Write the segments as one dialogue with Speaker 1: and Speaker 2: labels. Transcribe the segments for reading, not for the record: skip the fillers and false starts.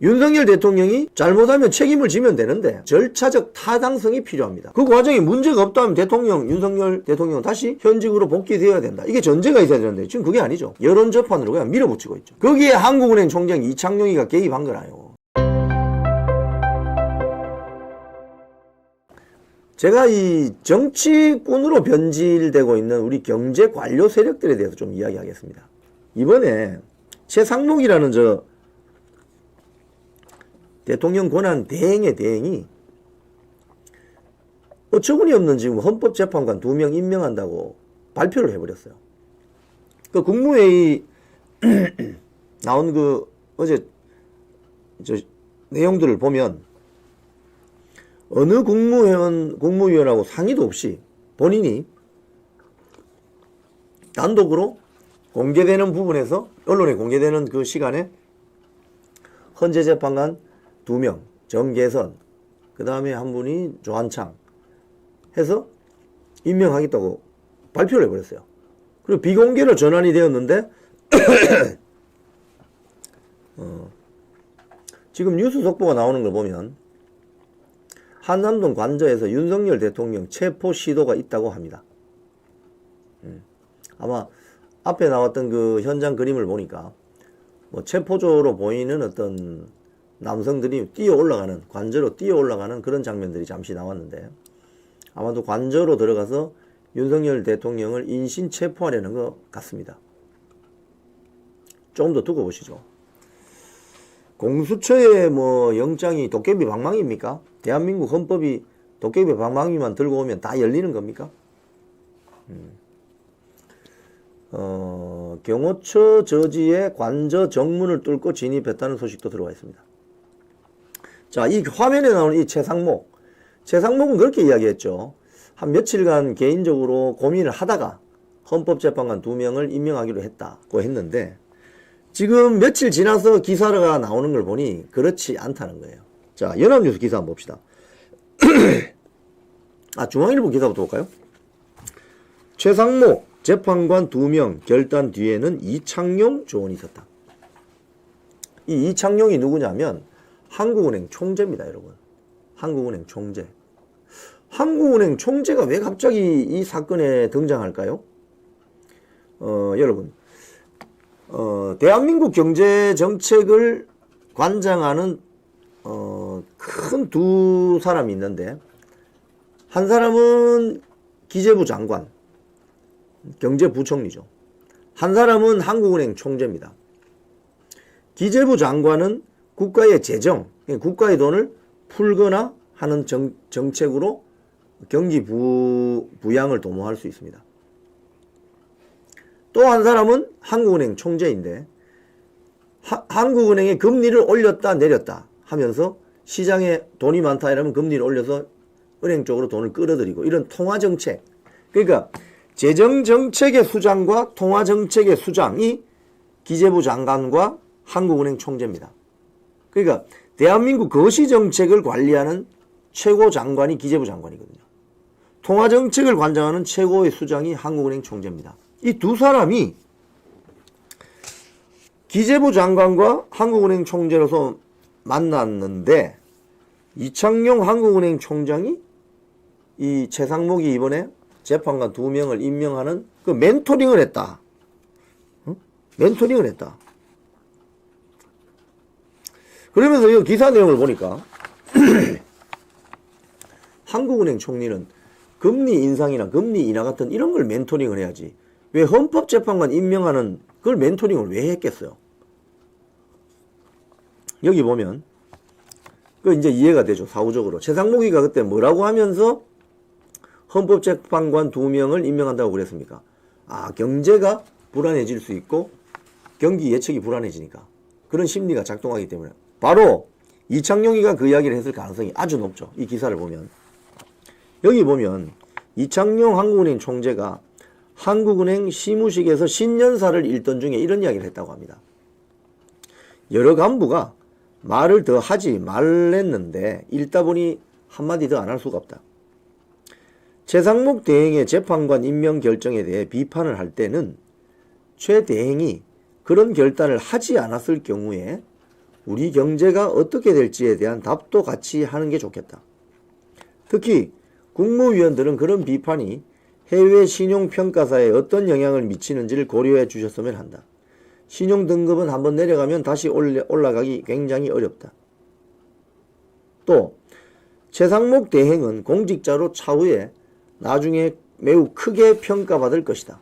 Speaker 1: 윤석열 대통령이 잘못하면 책임을 지면 되는데 절차적 타당성이 필요합니다. 그 과정에 문제가 없다면 윤석열 대통령은 다시 현직으로 복귀되어야 된다. 이게 전제가 있어야 되는데 지금 그게 아니죠. 여론전판으로 그냥 밀어붙이고 있죠. 거기에 한국은행 총장 이창용이가 개입한 거라요. 제가 이 정치꾼으로 변질되고 있는 우리 경제 관료 세력들에 대해서 좀 이야기하겠습니다. 이번에 최상목이라는 대통령 권한 대행의 대행이 어처구니 없는 지금 헌법재판관 2명 임명한다고 발표를 해버렸어요. 그 국무회의 나온 어제 내용들을 보면 어느 국무위원하고 상의도 없이 본인이 단독으로 공개되는 부분에서 언론에 공개되는 그 시간에 헌재재판관 2명, 정계선, 그 다음에 한 분이 조한창 해서 임명하겠다고 발표를 해버렸어요. 그리고 비공개로 전환이 되었는데 지금 뉴스 속보가 나오는 걸 보면 한남동 관저에서 윤석열 대통령 체포 시도가 있다고 합니다. 아마 앞에 나왔던 그 현장 그림을 보니까 뭐 체포조로 보이는 어떤 남성들이 관저로 뛰어 올라가는 그런 장면들이 잠시 나왔는데 아마도 관저로 들어가서 윤석열 대통령을 인신 체포하려는 것 같습니다. 조금 더 두고 보시죠. 공수처의 영장이 도깨비 방망이입니까? 대한민국 헌법이 도깨비 방망이만 들고 오면 다 열리는 겁니까? 경호처 저지에 관저 정문을 뚫고 진입했다는 소식도 들어와 있습니다. 자, 이 화면에 나오는 이 최상목은 그렇게 이야기했죠. 한 며칠간 개인적으로 고민을 하다가 헌법재판관 2명을 임명하기로 했다고 했는데 지금 며칠 지나서 기사가 나오는 걸 보니 그렇지 않다는 거예요. 자, 연합뉴스 기사 한번 봅시다. 중앙일보 기사부터 볼까요? 최상목 재판관 2명 결단 뒤에는 이창용 조언이 있었다. 이 이창용이 누구냐면 한국은행 총재입니다, 여러분. 한국은행 총재. 한국은행 총재가 왜 갑자기 이 사건에 등장할까요? 여러분, 대한민국 경제 정책을 관장하는 큰 2사람이 있는데 한 사람은 기재부 장관, 경제부총리죠. 한 사람은 한국은행 총재입니다. 기재부 장관은 국가의 재정, 국가의 돈을 풀거나 하는 정책으로 경기 부양을 도모할 수 있습니다. 또 한 사람은 한국은행 총재인데 한국은행의 금리를 올렸다 내렸다 하면서 시장에 돈이 많다 이러면 금리를 올려서 은행 쪽으로 돈을 끌어들이고 이런 통화정책, 그러니까 재정정책의 수장과 통화정책의 수장이 기재부 장관과 한국은행 총재입니다. 그러니까 대한민국 거시정책을 관리하는 최고 장관이 기재부 장관이거든요. 통화정책을 관장하는 최고의 수장이 한국은행 총재입니다. 이 2사람이 기재부 장관과 한국은행 총재로서 만났는데 이창용 한국은행 총장이 이 최상목이 이번에 재판관 2명을 임명하는 그 멘토링을 했다. 멘토링을 했다. 그러면서 이 기사 내용을 보니까 한국은행 총리는 금리 인상이나 금리 인하 같은 이런 걸 멘토링을 해야지. 왜 헌법재판관 임명하는 그걸 멘토링을 왜 했겠어요? 여기 보면 그 이제 이해가 되죠. 사후적으로. 최상목이가 그때 뭐라고 하면서 헌법재판관 2명을 임명한다고 그랬습니까? 경제가 불안해질 수 있고 경기 예측이 불안해지니까 그런 심리가 작동하기 때문에 바로 이창용이가 그 이야기를 했을 가능성이 아주 높죠. 이 기사를 보면. 여기 보면 이창용 한국은행 총재가 한국은행 시무식에서 신년사를 읽던 중에 이런 이야기를 했다고 합니다. 여러 간부가 말을 더 하지 말랬는데 읽다 보니 한마디 더 안 할 수가 없다. 최상목 대행의 재판관 임명 결정에 대해 비판을 할 때는 최 대행이 그런 결단을 하지 않았을 경우에 우리 경제가 어떻게 될지에 대한 답도 같이 하는 게 좋겠다. 특히 국무위원들은 그런 비판이 해외 신용평가사에 어떤 영향을 미치는지를 고려해 주셨으면 한다. 신용등급은 한번 내려가면 다시 올라가기 굉장히 어렵다. 또 최상목 대행은 공직자로 차후에 나중에 매우 크게 평가받을 것이다.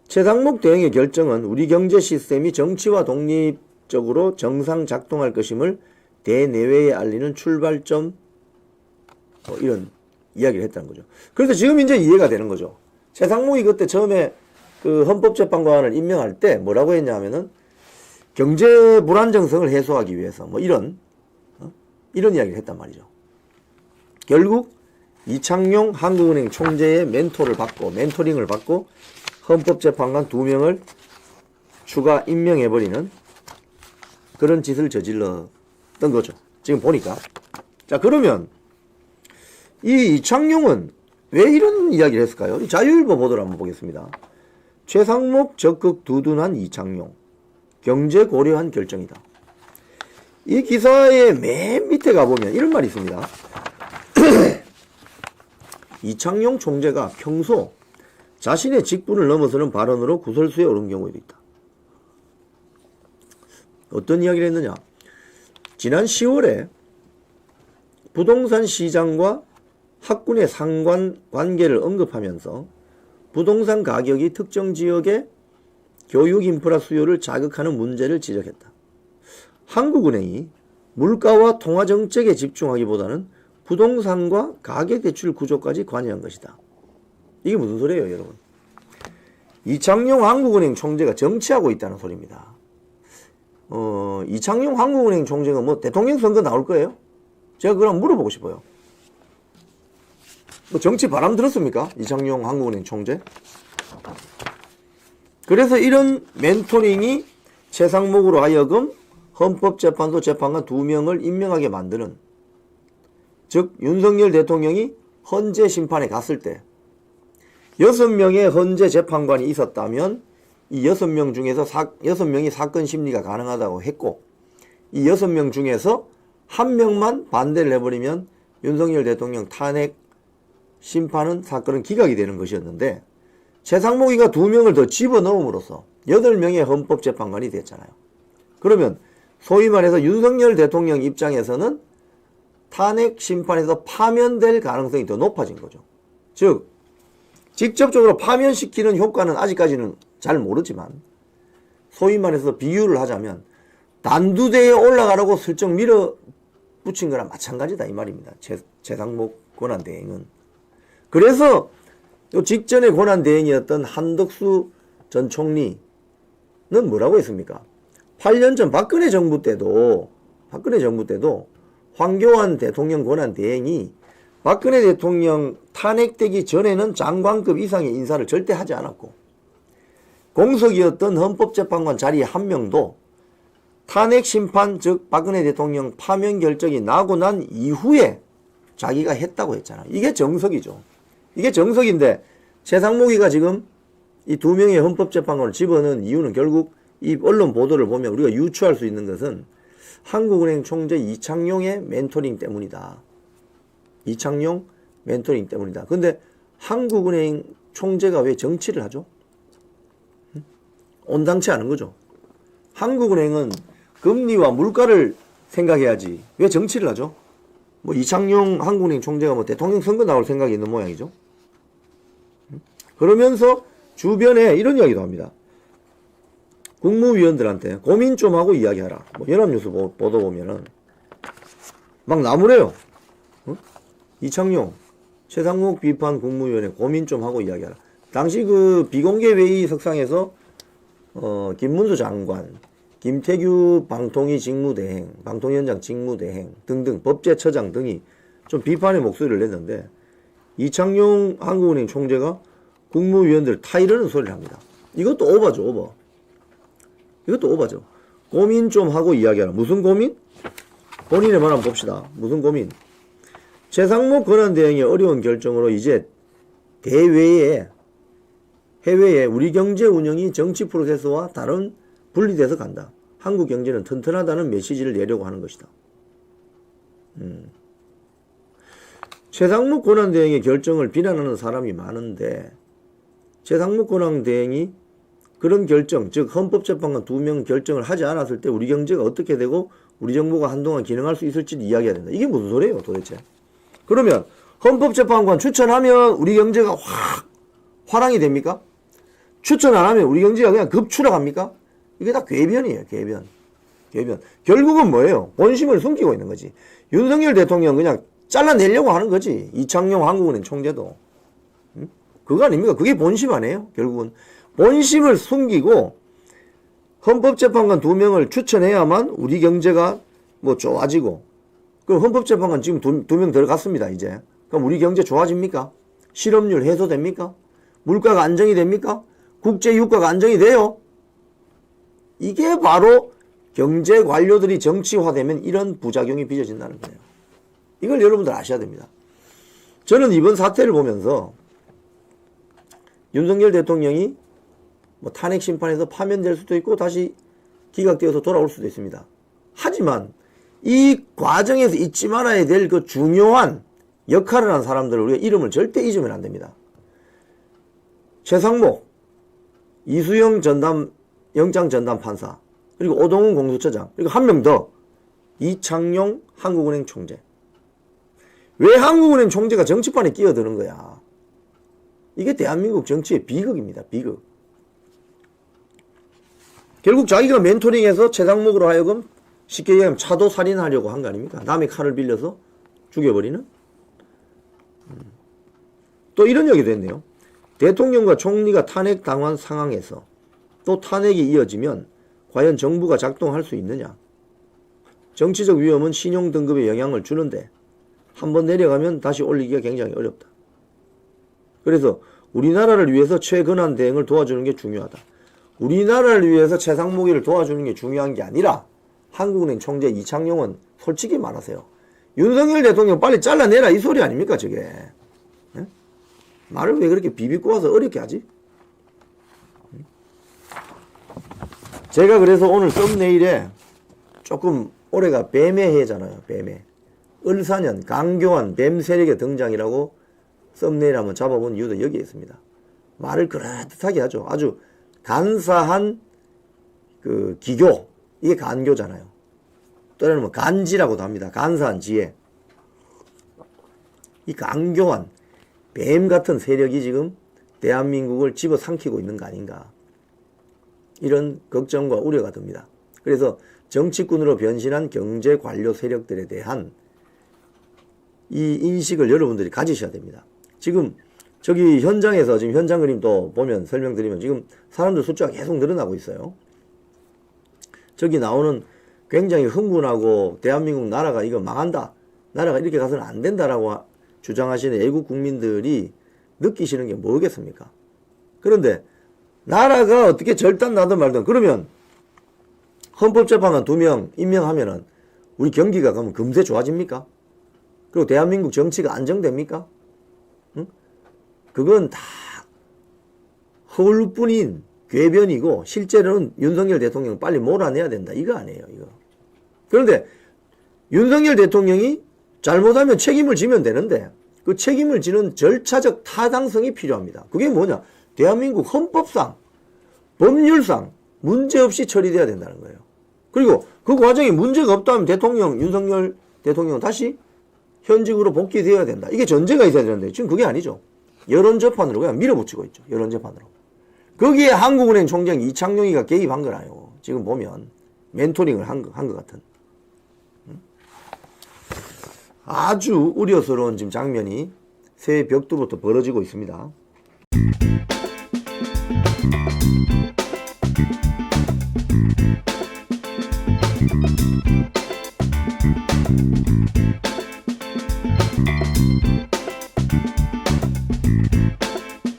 Speaker 1: 최상목 대행의 결정은 우리 경제 시스템이 정치와 독립적으로 정상 작동할 것임을 대내외에 알리는 출발점, 이런 이야기를 했다는 거죠. 그래서 지금 이제 이해가 되는 거죠. 최상목이 그때 처음에 그 헌법재판관을 임명할 때 뭐라고 했냐면은 경제 불안정성을 해소하기 위해서 뭐 이런 이야기를 했단 말이죠. 결국 이창용 한국은행 총재의 멘토링을 받고 헌법재판관 2명을 추가 임명해버리는 그런 짓을 저질렀던 거죠. 지금 보니까. 자, 그러면 이 이창용은 왜 이런 이야기를 했을까요? 자유일보 보도를 한번 보겠습니다. 최상목 적극 두둔한 이창용. 경제 고려한 결정이다. 이 기사의 맨 밑에 가보면 이런 말이 있습니다. 이창용 총재가 평소 자신의 직분을 넘어서는 발언으로 구설수에 오른 경우에도 있다. 어떤 이야기를 했느냐? 지난 10월에 부동산 시장과 학군의 상관관계를 언급하면서 부동산 가격이 특정 지역의 교육 인프라 수요를 자극하는 문제를 지적했다. 한국은행이 물가와 통화정책에 집중하기보다는 부동산과 가계대출 구조까지 관여한 것이다. 이게 무슨 소리예요, 여러분? 이창용 한국은행 총재가 정치하고 있다는 소리입니다. 이창용 한국은행 총재가 뭐 대통령 선거 나올 거예요? 제가 그럼 물어보고 싶어요. 뭐 정치 바람 들었습니까? 이창용 한국은행 총재? 그래서 이런 멘토링이 최상목으로 하여금 헌법재판소 재판관 2명을 임명하게 만드는, 즉 윤석열 대통령이 헌재 심판에 갔을 때 6명의 헌재 재판관이 있었다면 이 6명 중에서 6명이 사건 심리가 가능하다고 했고, 이 6명 중에서 1명만 반대를 해버리면 윤석열 대통령 탄핵 심판은 사건은 기각이 되는 것이었는데, 최상목이가 2명을 더 집어넣음으로써 8명의 헌법재판관이 됐잖아요. 그러면 소위 말해서 윤석열 대통령 입장에서는 탄핵 심판에서 파면될 가능성이 더 높아진 거죠. 즉 직접적으로 파면시키는 효과는 아직까지는 잘 모르지만, 소위 말해서 비유를 하자면 단두대에 올라가라고 슬쩍 밀어붙인 거랑 마찬가지다 이 말입니다. 최상목 권한대행은. 그래서 또 직전의 권한대행이었던 한덕수 전 총리는 뭐라고 했습니까? 8년 전 박근혜 정부 때도 황교안 대통령 권한대행이 박근혜 대통령 탄핵되기 전에는 장관급 이상의 인사를 절대 하지 않았고, 공석이었던 헌법재판관 자리에 1명도 탄핵 심판, 즉 박근혜 대통령 파면 결정이 나고 난 이후에 자기가 했다고 했잖아요. 이게 정석이죠. 이게 정석인데 최상목이가 지금 이 2명의 헌법재판관을 집어넣은 이유는 결국 이 언론 보도를 보면 우리가 유추할 수 있는 것은 한국은행 총재 이창용의 멘토링 때문이다. 이창용 멘토링 때문이다. 근데 한국은행 총재가 왜 정치를 하죠? 온당치 않은 거죠. 한국은행은 금리와 물가를 생각해야지 왜 정치를 하죠? 뭐 이창용 한국은행 총재가 뭐 대통령 선거 나올 생각이 있는 모양이죠. 그러면서 주변에 이런 이야기도 합니다. 국무위원들한테 고민 좀 하고 이야기하라. 뭐 연합뉴스 보도 보면은 막 나무래요. 이창용, 최상목 비판 국무위원회 고민 좀 하고 이야기하라. 당시 그 비공개 회의 석상에서 김문수 장관, 김태규 방통위 직무대행, 방통위원장 직무대행 등등 법제처장 등이 좀 비판의 목소리를 냈는데, 이창용 한국은행 총재가 국무위원들 타이르는 소리를 합니다. 이것도 오바죠, 오버. 이것도 오바죠. 고민 좀 하고 이야기하라. 무슨 고민? 본인의 말 한번 봅시다. 무슨 고민? 최상목 권한대행의 어려운 결정으로 이제 대외에 해외에 우리 경제 운영이 정치 프로세스와 다른 분리돼서 간다. 한국 경제는 튼튼하다는 메시지를 내려고 하는 것이다. 최상목 권한대행의 결정을 비난하는 사람이 많은데 최상목 권한대행이 그런 결정, 즉 헌법재판관 2명 결정을 하지 않았을 때 우리 경제가 어떻게 되고 우리 정부가 한동안 기능할 수 있을지를 이야기해야 된다. 이게 무슨 소리예요 도대체. 그러면 헌법재판관 추천하면 우리 경제가 확 화랑이 됩니까? 추천 안 하면 우리 경제가 그냥 급추락합니까? 이게 다 궤변이에요. 궤변. 결국은 뭐예요? 본심을 숨기고 있는 거지. 윤석열 대통령 그냥 잘라내려고 하는 거지. 이창용 한국은행 총재도. 그거 아닙니까? 그게 본심 아니에요? 결국은. 본심을 숨기고 헌법재판관 2명을 추천해야만 우리 경제가 뭐 좋아지고. 그럼 헌법재판관 지금 2명 들어갔습니다, 이제. 그럼 우리 경제 좋아집니까? 실업률 해소됩니까? 물가가 안정이 됩니까? 국제유가가 안정이 돼요? 이게 바로 경제 관료들이 정치화되면 이런 부작용이 빚어진다는 거예요. 이걸 여러분들 아셔야 됩니다. 저는 이번 사태를 보면서 윤석열 대통령이 뭐 탄핵 심판에서 파면될 수도 있고 다시 기각되어서 돌아올 수도 있습니다. 하지만 이 과정에서 잊지 말아야 될 그 중요한 역할을 한 사람들을 우리가 이름을 절대 잊으면 안 됩니다. 최상목, 이수영 영장전담 판사, 그리고 오동훈 공수처장, 그리고 한 명 더, 이창용 한국은행 총재. 왜 한국은행 총재가 정치판에 끼어드는 거야? 이게 대한민국 정치의 비극입니다. 비극. 결국 자기가 멘토링해서 최상목으로 하여금 쉽게 얘기하면 차도 살인하려고 한 거 아닙니까? 남의 칼을 빌려서 죽여버리는? 또 이런 얘기도 했네요. 대통령과 총리가 탄핵당한 상황에서 또 탄핵이 이어지면 과연 정부가 작동할 수 있느냐? 정치적 위험은 신용 등급에 영향을 주는데 한번 내려가면 다시 올리기가 굉장히 어렵다. 그래서 우리나라를 위해서 최근한 대응을 도와주는 게 중요하다. 우리나라를 위해서 최상목이를 도와주는 게 중요한 게 아니라 한국은행 총재 이창용은 솔직히 말하세요. 윤석열 대통령 빨리 잘라내라 이 소리 아닙니까 저게. 네? 말을 왜 그렇게 비비꼬아서 어렵게 하지? 제가 그래서 오늘 썸네일에 조금 올해가 뱀의 해잖아요. 뱀의. 을사년 강교한 뱀 세력의 등장이라고 썸네일 한번 잡아본 이유도 여기에 있습니다. 말을 그럴듯하게 하죠. 아주 간사한 그 기교. 이게 간교잖아요. 또는 뭐 간지라고도 합니다. 간사한 지혜. 이 강교한 뱀 같은 세력이 지금 대한민국을 집어삼키고 있는 거 아닌가. 이런 걱정과 우려가 듭니다. 그래서 정치꾼으로 변신한 경제 관료 세력들에 대한 이 인식을 여러분들이 가지셔야 됩니다. 지금 저기 현장에서 지금 현장 그림 또 보면 설명드리면 지금 사람들 숫자가 계속 늘어나고 있어요. 저기 나오는 굉장히 흥분하고 대한민국 나라가 이거 망한다. 나라가 이렇게 가서는 안 된다라고 주장하시는 애국 국민들이 느끼시는 게 뭐겠습니까? 그런데 나라가 어떻게 절단 나든 말든 그러면 헌법재판관 2명 임명하면은 우리 경기가 그러면 금세 좋아집니까? 그리고 대한민국 정치가 안정됩니까? 응? 그건 다 허울뿐인 궤변이고 실제로는 윤석열 대통령 빨리 몰아내야 된다. 이거 아니에요. 이거. 그런데 윤석열 대통령이 잘못하면 책임을 지면 되는데 그 책임을 지는 절차적 타당성이 필요합니다. 그게 뭐냐? 대한민국 헌법상 법률상 문제없이 처리돼야 된다는 거예요. 그리고 그 과정에 문제가 없다면 대통령 윤석열 대통령 다시 현직으로 복귀되어야 된다. 이게 전제가 있어야 되는데 지금 그게 아니죠. 여론재판으로 그냥 밀어붙이고 있죠. 여론재판으로. 거기에 한국은행 총장 이창용이가 개입한 거라요. 지금 보면 멘토링을 한 것 같은. 아주 우려스러운 지금 장면이 새 벽두부터 벌어지고 있습니다.